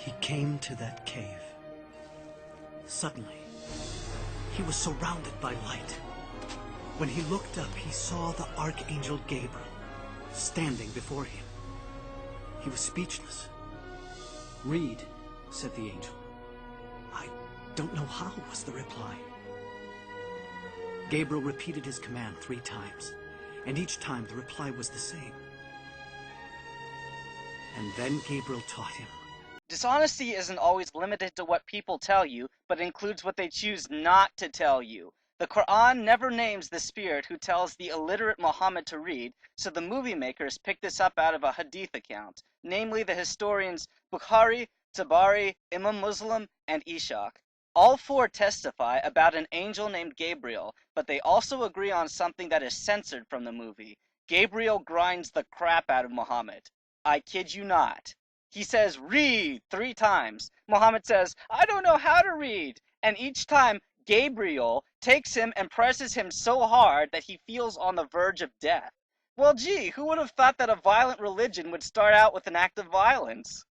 He came to that cave. Suddenly, he was surrounded by light. When he looked up, he saw the Archangel Gabriel standing before him. He was speechless. "Read," said the angel. "I don't know how," was the reply. Gabriel repeated his command 3 times, and each time the reply was the same. And then Gabriel taught him. Dishonesty isn't always limited to what people tell you, but includes what they choose not to tell you. The Quran never names the spirit who tells the illiterate Muhammad to read, so the movie makers picked this up out of a hadith account, namely the historians Bukhari, Tabari, Imam Muslim, and Ishaq. All 4 testify about an angel named Gabriel, but they also agree on something that is censored from the movie. Gabriel grinds the crap out of Muhammad. I kid you not. He says, "Read," 3 times. Muhammad says, "I don't know how to read." And each time, Gabriel takes him and presses him so hard that he feels on the verge of death. Well, gee, who would have thought that a violent religion would start out with an act of violence?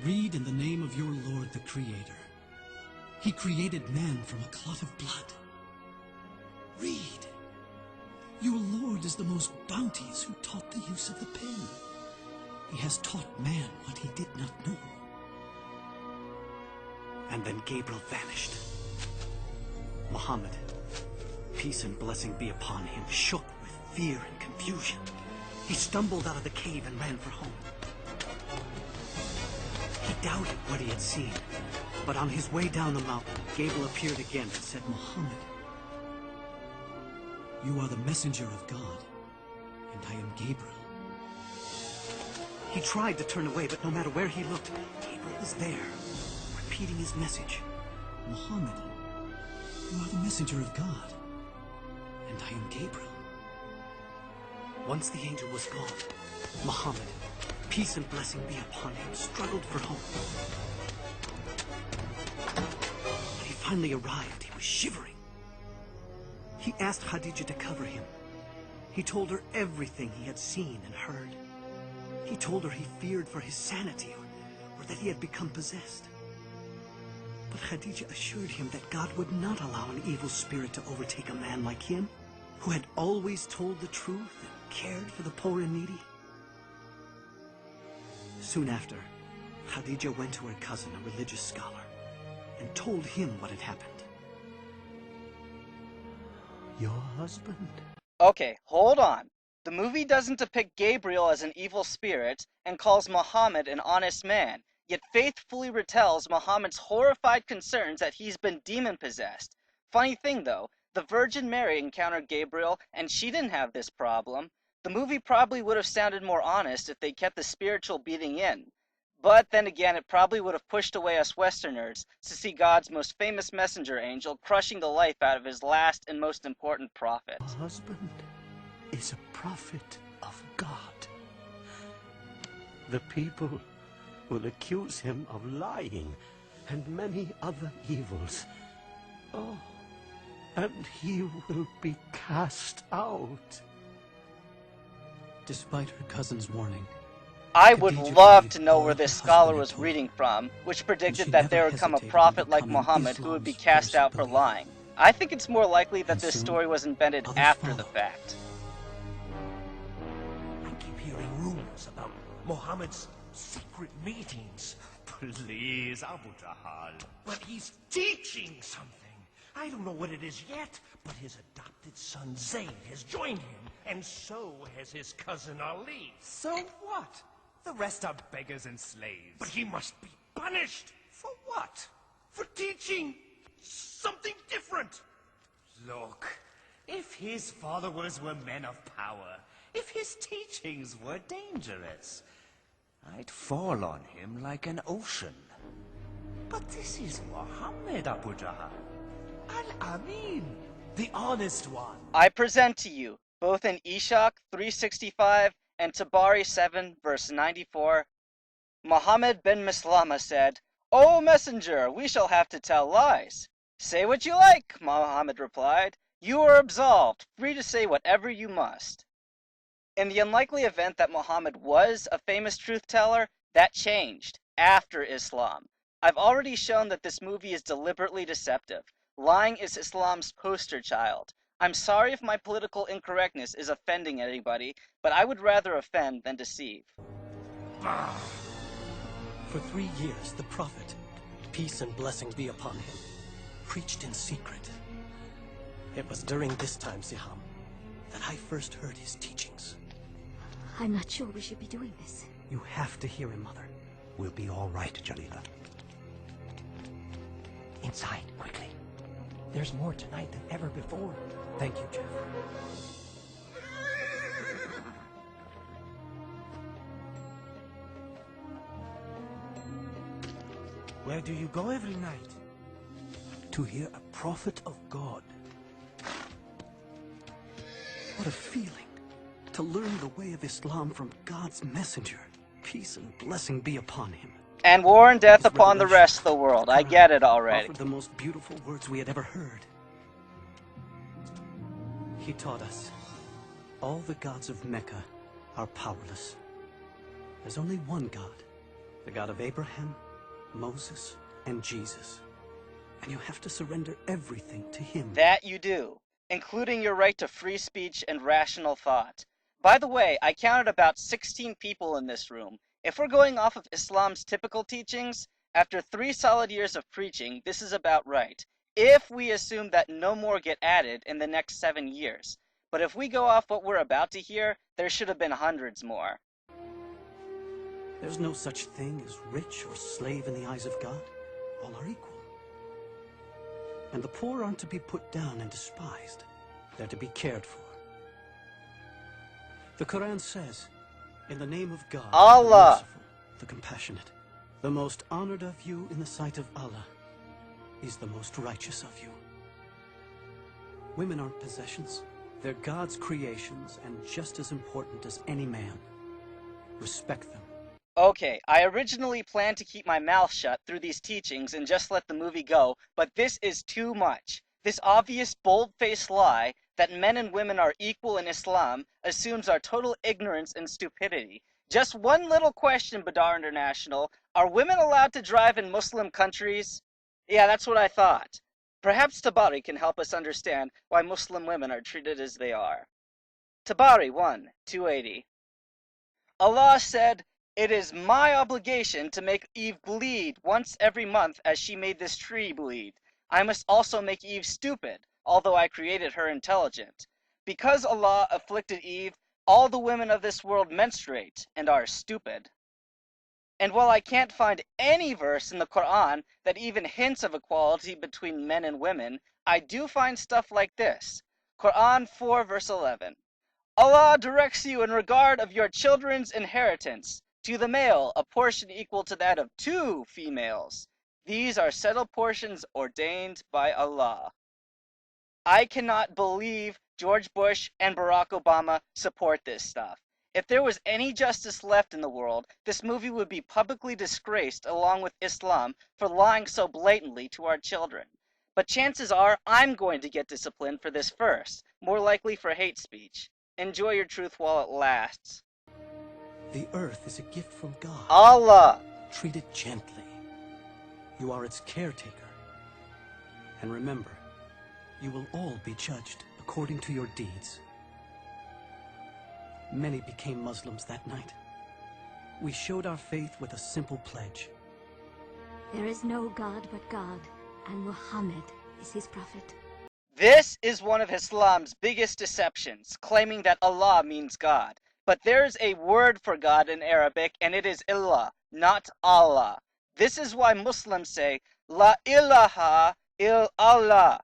"Read in the name of your Lord, the Creator. He created man from a clot of blood. Read. Your Lord is the most bounteous who taught the use of the pen. He has taught man what he did not know." And then Gabriel vanished. Muhammad, peace and blessing be upon him, shook with fear and confusion. He stumbled out of the cave and ran for home. He doubted what he had seen, but on his way down the mountain, Gabriel appeared again and said, "Muhammad, you are the messenger of God, and I am Gabriel." He tried to turn away, but no matter where he looked, Gabriel was there, repeating his message. "Muhammad, you are the messenger of God, and I am Gabriel." Once the angel was gone, Muhammad, peace and blessing be upon him, struggled for home. When he finally arrived, he was shivering. He asked Khadija to cover him. He told her everything he had seen and heard. He told her he feared for his sanity or that he had become possessed. But Khadija assured him that God would not allow an evil spirit to overtake a man like him, who had always told the truth and cared for the poor and needy. Soon after, Khadija went to her cousin, a religious scholar, and told him what had happened. "Your husband?" Okay, hold on. The movie doesn't depict Gabriel as an evil spirit and calls Muhammad an honest man, yet faithfully retells Muhammad's horrified concerns that he's been demon-possessed. Funny thing though, the Virgin Mary encountered Gabriel and she didn't have this problem. The movie probably would have sounded more honest if they kept the spiritual beating in. But then again, it probably would have pushed away us Westerners to see God's most famous messenger angel crushing the life out of his last and most important prophet. "Your husband is a prophet of God. The people will accuse him of lying and many other evils. Oh, and he will be cast out." Despite her cousin's warning, I would Khadija love believed to know all where her this husband scholar had was told reading her, from, which and predicted she that never there would come a hesitated in prophet like becoming Muhammad who would be Islam's cast first out for believer. lying. I think it's more likely that And this soon, story was invented others after the followed. fact. I keep hearing rumors about Muhammad's secret meetings. Please, Abu Jahal. But he's teaching something. I don't know what it is yet, but his adopted son Zayd has joined him, and so has his cousin Ali. So what? The rest are beggars and slaves. But he must be punished. For what? For teaching something different. Look, if his followers were men of power, if his teachings were dangerous, I'd fall on him like an ocean. But this is Muhammad, Abu Jahal. Al-Amin, the honest one. I present to you, both in Ishaq 365 and Tabari 7 verse 94, Muhammad bin Maslama said, "O messenger, we shall have to tell lies." "Say what you like," Muhammad replied. "You are absolved, free to say whatever you must." In the unlikely event that Muhammad was a famous truth teller, that changed. after Islam. I've already shown that this movie is deliberately deceptive. Lying is Islam's poster child. I'm sorry if my political incorrectness is offending anybody, but I would rather offend than deceive. For 3 years, the Prophet, peace and blessings be upon him, preached in secret. It was during this time, Siham, that I first heard his teachings. I'm not sure we should be doing this. You have to hear him, Mother. We'll be all right, Jalila. Inside, quickly. There's more tonight than ever before. Thank you, Jeff. Where do you go every night? To hear a prophet of God. What a feeling to learn the way of Islam from God's messenger. Peace and blessing be upon him. And war and death His upon the revelation rest of the world. I get it already. offered the most beautiful words we had ever heard. He taught us, all the gods of Mecca are powerless. There's only one God, the God of Abraham, Moses, and Jesus. And you have to surrender everything to him. That you do, including your right to free speech and rational thought. By the way, I counted about 16 people in this room. If we're going off of Islam's typical teachings, after 3 solid years of preaching, this is about right. If we assume that no more get added in the next 7 years. But if we go off what we're about to hear, there should have been hundreds more. There's no such thing as rich or slave in the eyes of God. All are equal. And the poor aren't to be put down and despised. They're to be cared for. The Quran says, in the name of God, Allah, the merciful, the compassionate, the most honored of you in the sight of Allah is the most righteous of you. Women aren't possessions. They're God's creations and just as important as any man. Respect them. Okay, I originally planned to keep my mouth shut through these teachings and just let the movie go, but this is too much. This obvious, bold-faced lie that men and women are equal in Islam assumes our total ignorance and stupidity. Just one little question, Badar International. Are women allowed to drive in Muslim countries? Yeah, that's what I thought. Perhaps Tabari can help us understand why Muslim women are treated as they are. Tabari 1, 280. Allah said, "It is my obligation to make Eve bleed once every month as she made this tree bleed. I must also make Eve stupid, although I created her intelligent. Because Allah afflicted Eve, all the women of this world menstruate and are stupid." And while I can't find any verse in the Quran that even hints of equality between men and women, I do find stuff like this. Quran 4 verse 11. Allah directs you in regard of your children's inheritance. To the male, a portion equal to that of 2 females. These are settled portions ordained by Allah. I cannot believe George Bush and Barack Obama support this stuff. If there was any justice left in the world, this movie would be publicly disgraced along with Islam for lying so blatantly to our children. But chances are I'm going to get disciplined for this first, more likely for hate speech. Enjoy your truth while it lasts. The earth is a gift from God. Allah! Treat it gently. You are its caretaker. And remember, you will all be judged according to your deeds. Many became Muslims that night. We showed our faith with a simple pledge. There is no God but God, and Muhammad is his prophet. This is one of Islam's biggest deceptions, claiming that Allah means God. But there is a word for God in Arabic, and it is Illah, not Allah. This is why Muslims say, La ilaha illallah.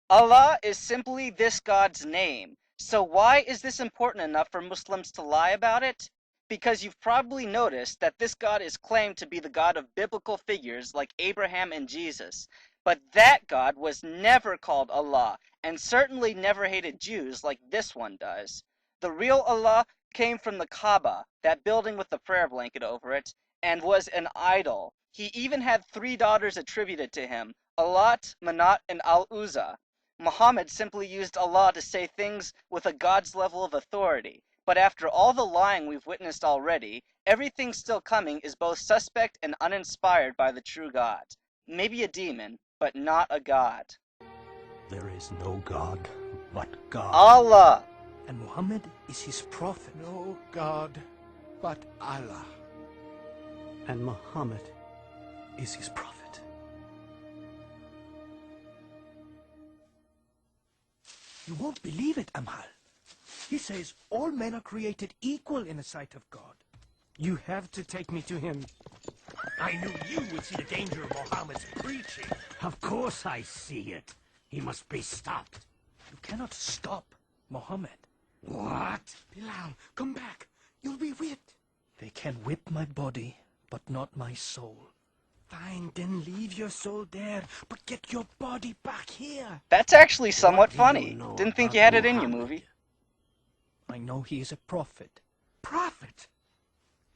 Allah is simply this God's name. So why is this important enough for Muslims to lie about it? Because you've probably noticed that this God is claimed to be the God of biblical figures like Abraham and Jesus. But that God was never called Allah, and certainly never hated Jews like this one does. The real Allah came from the Kaaba, that building with the prayer blanket over it, and was an idol. He even had 3 daughters attributed to him, Alat, Manat, and Al-Uzza. Muhammad simply used Allah to say things with a God's level of authority. But after all the lying we've witnessed already, everything still coming is both suspect and uninspired by the true God. Maybe a demon, but not a God. There is no God but God. Allah! And Muhammad is his prophet. No God but Allah. And Muhammad is his prophet. You won't believe it, Amhal. He says all men are created equal in the sight of God. You have to take me to him. I knew you would see the danger of Muhammad's preaching. Of course I see it. He must be stopped. You cannot stop Muhammad. What? Bilal, come back. You'll be whipped. They can whip my body, but not my soul. Fine, then leave your soul there, but get your body back here. That's actually somewhat What do funny. you know Didn't think about you had it in you, Muhammad? movie. I know he is a prophet. Prophet?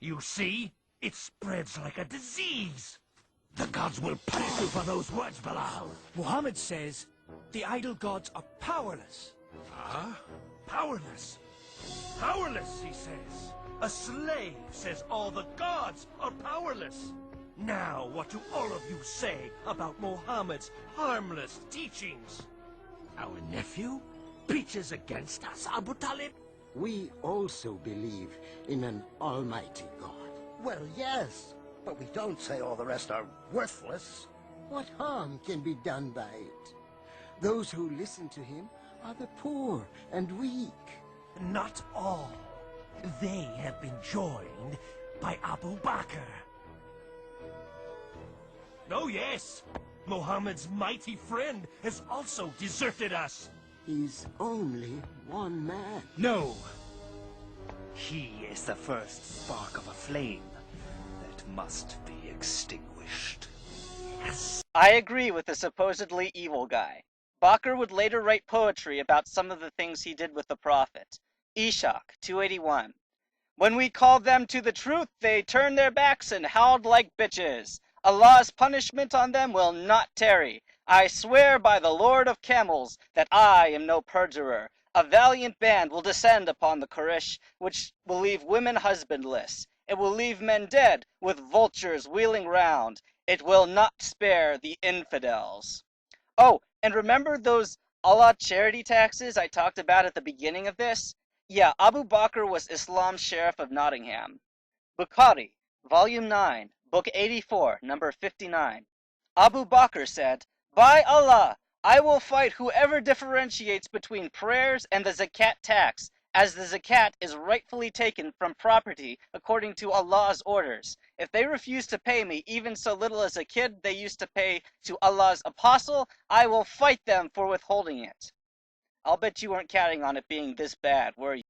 You see? It spreads like a disease. The gods will punish you for those words, Bilal. Muhammad says the idol gods are powerless. Huh? Powerless. Powerless, he says. A slave says all the gods are powerless. Now, what do all of you say about Muhammad's harmless teachings? Our nephew preaches against us, Abu Talib? We also believe in an almighty God. Well, yes, but we don't say all the rest are worthless. What harm can be done by it? Those who listen to him are the poor and weak. Not all. They have been joined by Abu Bakr. Oh yes, Muhammad's mighty friend has also deserted us. He's only one man. No! He is the first spark of a flame that must be extinguished. I agree with the supposedly evil guy. Bakr would later write poetry about some of the things he did with the Prophet. Ishaq 281. When we called them to the truth, they turned their backs and howled like bitches. Allah's punishment on them will not tarry. I swear by the Lord of Camels that I am no perjurer. A valiant band will descend upon the Quraysh, which will leave women husbandless. It will leave men dead, with vultures wheeling round. It will not spare the infidels. Oh, and remember those Allah charity taxes I talked about at the beginning of this? Yeah, Abu Bakr was Islam's Sheriff of Nottingham. Bukhari, Volume 9, Book 84, number 59. Abu Bakr said, "By Allah, I will fight whoever differentiates between prayers and the zakat tax, as the zakat is rightfully taken from property according to Allah's orders. If they refuse to pay me even so little as a kid they used to pay to Allah's apostle, I will fight them for withholding it." I'll bet you weren't counting on it being this bad, were you?